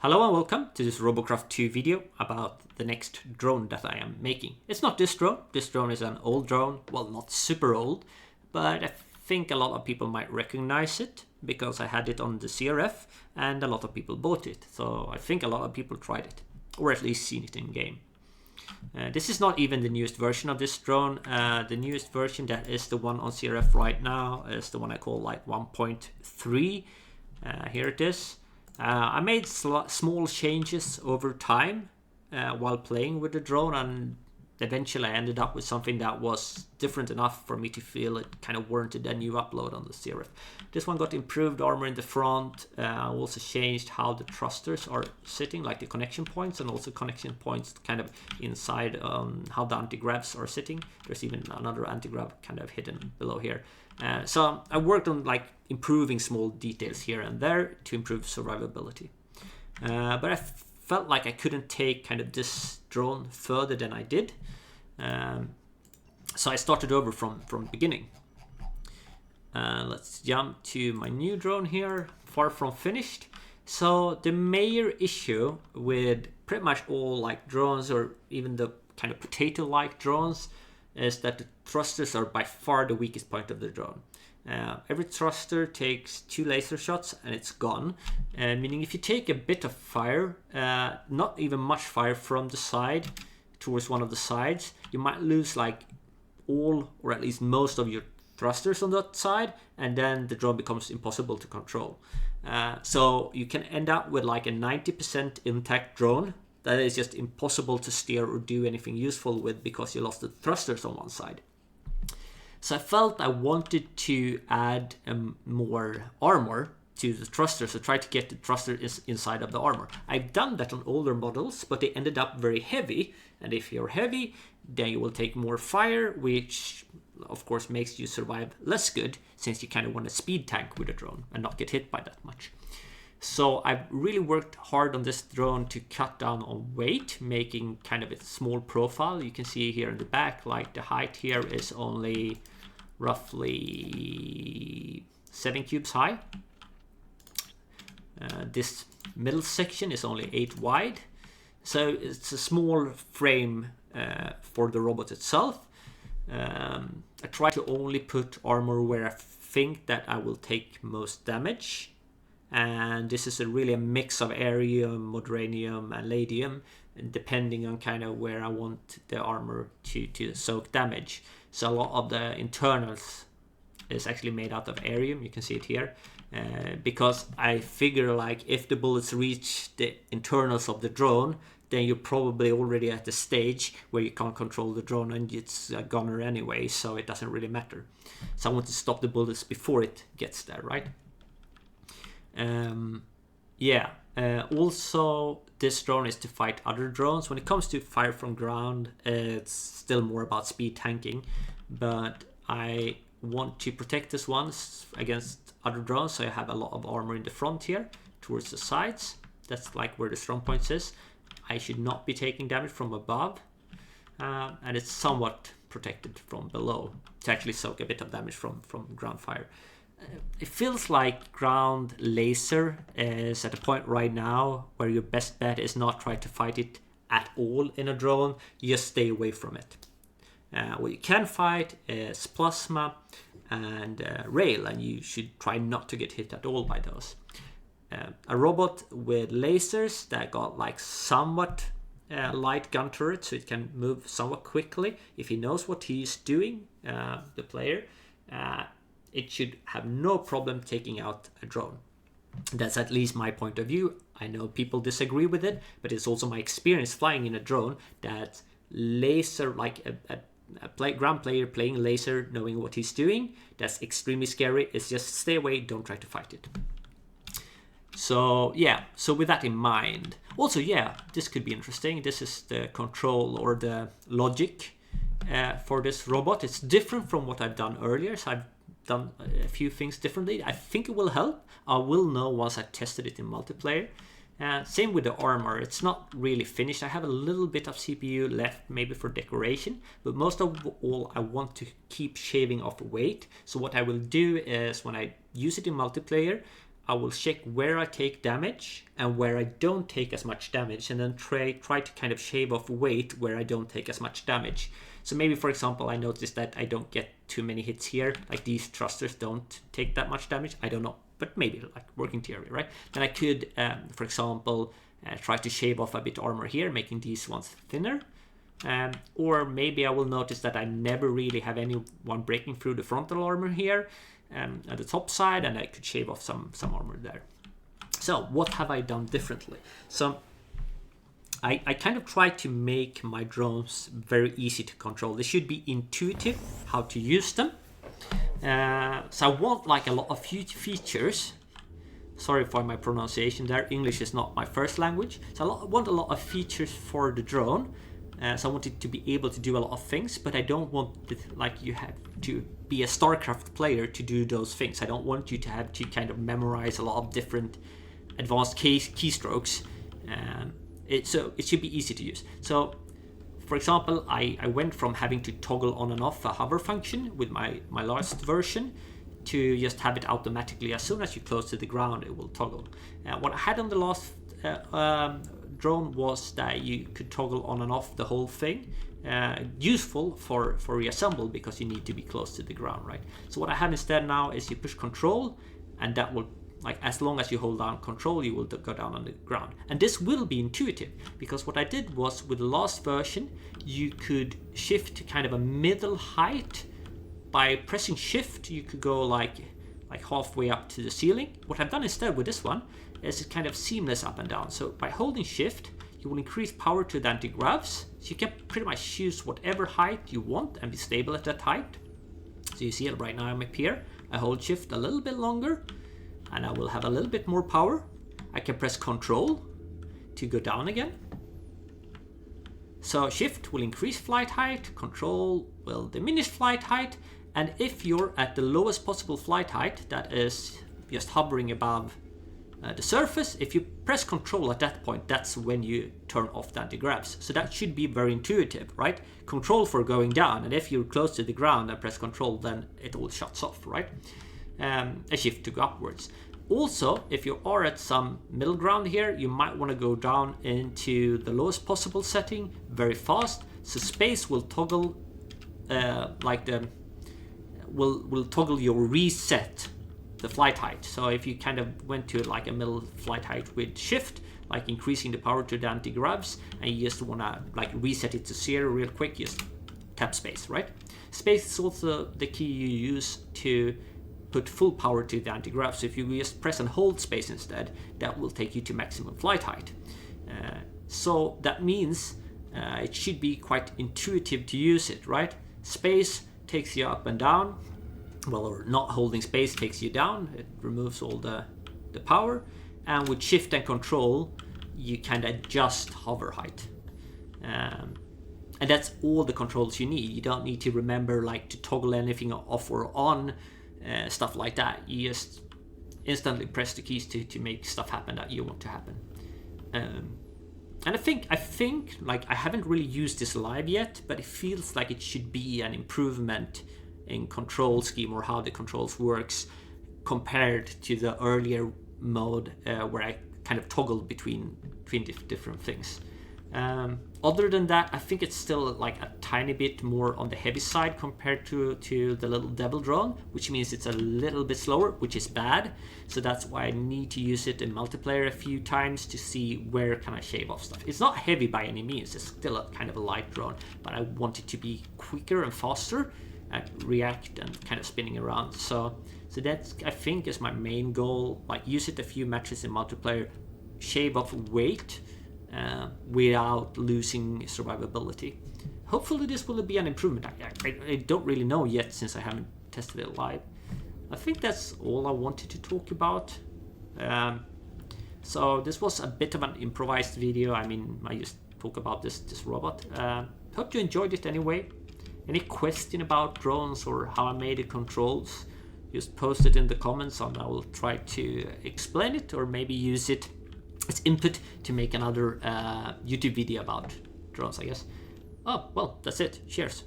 Hello and welcome to this Robocraft 2 video about the next drone that I am making. It's not this drone. This drone is an old drone. Well, not super old, but I think a lot of people might recognize it because I had it on the CRF and a lot of people bought it. So I think a lot of people tried it, or at least seen it in game. This is not even the newest version of this drone. The newest version that is the one on CRF right now is the one I call like 1.3. Here it is. I made small changes over time while playing with the drone, and eventually I ended up with something that was different enough for me to feel it kind of warranted a new upload on the CRF. This one got improved armor in the front. I also changed how the thrusters are sitting, like the connection points, and also connection points kind of inside how the anti-gravs are sitting. There's even another anti-grav kind of hidden below here. So I worked on like improving small details here and there to improve survivability. But I felt like I couldn't take kind of this drone further than I did. So I started over from the beginning. Let's jump to my new drone here, far from finished. So the major issue with pretty much all like drones, or even the kind of potato-like drones, is that the thrusters are by far the weakest point of the drone. Every thruster takes 2 laser shots and it's gone. Meaning if you take a bit of fire, not even much fire from the side towards one of the sides, you might lose like all or at least most of your thrusters on that side, and then the drone becomes impossible to control. So you can end up with like a 90% intact drone that is just impossible to steer or do anything useful with because you lost the thrusters on one side. So I felt I wanted to add more armor to the thruster, so try to get the thruster inside of the armor. I've done that on older models, but they ended up very heavy, and if you're heavy, then you will take more fire, which of course makes you survive less good, since you kind of want a speed tank with a drone and not get hit by that much. So I've really worked hard on this drone to cut down on weight, making kind of a small profile. You can see here in the back, like the height here is only roughly 7 cubes high. This middle section is only 8 wide. So it's a small frame for the robot itself. I try to only put armor where I think that I will take most damage. And this is really a mix of arium, moderanium, and ladium, depending on kind of where I want the armor to soak damage. So a lot of the internals is actually made out of arium. You can see it here. Because I figure like if the bullets reach the internals of the drone, then you're probably already at the stage where you can't control the drone and it's a gunner anyway, so it doesn't really matter. So I want to stop the bullets before it gets there, right? Also this drone is to fight other drones. When it comes to fire from ground, it's still more about speed tanking, but I want to protect this one against other drones, so I have a lot of armor in the front here towards the sides. That's like where the strong points is. I should not be taking damage from above, and it's somewhat protected from below to actually soak a bit of damage from ground fire. It feels like ground laser is at a point right now where your best bet is not try to fight it at all in a drone, just stay away from it. What you can fight is plasma and rail, and you should try not to get hit at all by those. A robot with lasers that got like somewhat light gun turret, so it can move somewhat quickly if he knows what he's doing, the player, it should have no problem taking out a drone. That's at least my point of view. I know people disagree with it, but it's also my experience flying in a drone that laser, like a ground player playing laser, knowing what he's doing, that's extremely scary. It's just stay away, don't try to fight it. So yeah, so with that in mind, also this could be interesting. This is the control or the logic for this robot. It's different from what I've done earlier, so I've done a few things differently. I think it will help. I will know once I've tested it in multiplayer. Same with the armor. It's not really finished. I have a little bit of CPU left, maybe for decoration, but most of all I want to keep shaving off weight. So what I will do is when I use it in multiplayer, I will check where I take damage and where I don't take as much damage, and then try to kind of shave off weight where I don't take as much damage. So maybe, for example, I notice that I don't get too many hits here, like these thrusters don't take that much damage. I don't know, but maybe like working theory, right? Then I could, for example, try to shave off a bit armor here, making these ones thinner. Or maybe I will notice that I never really have anyone breaking through the frontal armor here at the top side, and I could shave off some armor there. So what have I done differently? So I kind of try to make my drones very easy to control. They should be intuitive how to use them. So I want like a lot of features. Sorry for my pronunciation there. English is not my first language. So I want a lot of features for the drone. So I want it to be able to do a lot of things, but I don't want it like you have to be a StarCraft player to do those things. I don't want you to have to kind of memorize a lot of different advanced keystrokes. So it should be easy to use. So for example, I went from having to toggle on and off a hover function with my last version to just have it automatically. As soon as you close to the ground, it will toggle. What I had on the last drone was that you could toggle on and off the whole thing. Useful for reassemble because you need to be close to the ground, right? So what I have instead now is you push control, and that will, like, as long as you hold down control, you will go down on the ground. And this will be intuitive, because what I did was with the last version, you could shift to kind of a middle height. By pressing shift, you could go like halfway up to the ceiling. What I've done instead with this one is it's kind of seamless up and down. So by holding shift, you will increase power to the anti-gravs. So you can pretty much choose whatever height you want and be stable at that height. So you see it right now, I'm up here. I hold shift a little bit longer and I will have a little bit more power. I can press control to go down again. So shift will increase flight height, control will diminish flight height. And if you're at the lowest possible flight height, that is just hovering above the surface, if you press control at that point, that's when you turn off the anti-gravs. So that should be very intuitive, right? Control for going down, and if you're close to the ground and press control, then it all shuts off, right? A shift to go upwards. Also, if you are at some middle ground here, you might want to go down into the lowest possible setting very fast. So space will toggle will toggle your reset the flight height. So if you kind of went to like a middle flight height with shift, like increasing the power to the anti-gravs, and you just want to like reset it to 0 real quick, just tap space, right? Space is also the key you use to put full power to the anti-grav. So if you just press and hold space instead, that will take you to maximum flight height. So that means it should be quite intuitive to use it, right? Space takes you up and down. Well, or not holding space takes you down. It removes all the power. And with shift and control, you can adjust hover height. And that's all the controls you need. You don't need to remember like to toggle anything off or on, stuff like that. You just instantly press the keys to make stuff happen that you want to happen. And I think like I haven't really used this live yet, but it feels like it should be an improvement in control scheme or how the controls works compared to the earlier mode where I kind of toggled between different things. Other than that, I think it's still like a tiny bit more on the heavy side compared to the little devil drone, which means it's a little bit slower, which is bad. So that's why I need to use it in multiplayer a few times to see where can I shave off stuff. It's not heavy by any means, it's still a kind of a light drone, but I want it to be quicker and faster at react and kind of spinning around. So that's, I think, is my main goal. Like use it a few matches in multiplayer, shave off weight without losing survivability. Hopefully this will be an improvement. I don't really know yet since I haven't tested it live. I think that's all I wanted to talk about. So this was a bit of an improvised video. I mean, I just talk about this robot. Hope you enjoyed it anyway. Any question about drones or how I made the controls, just post it in the comments and I will try to explain it or maybe use it as input to make another YouTube video about drones, I guess. Oh, well, that's it. Cheers.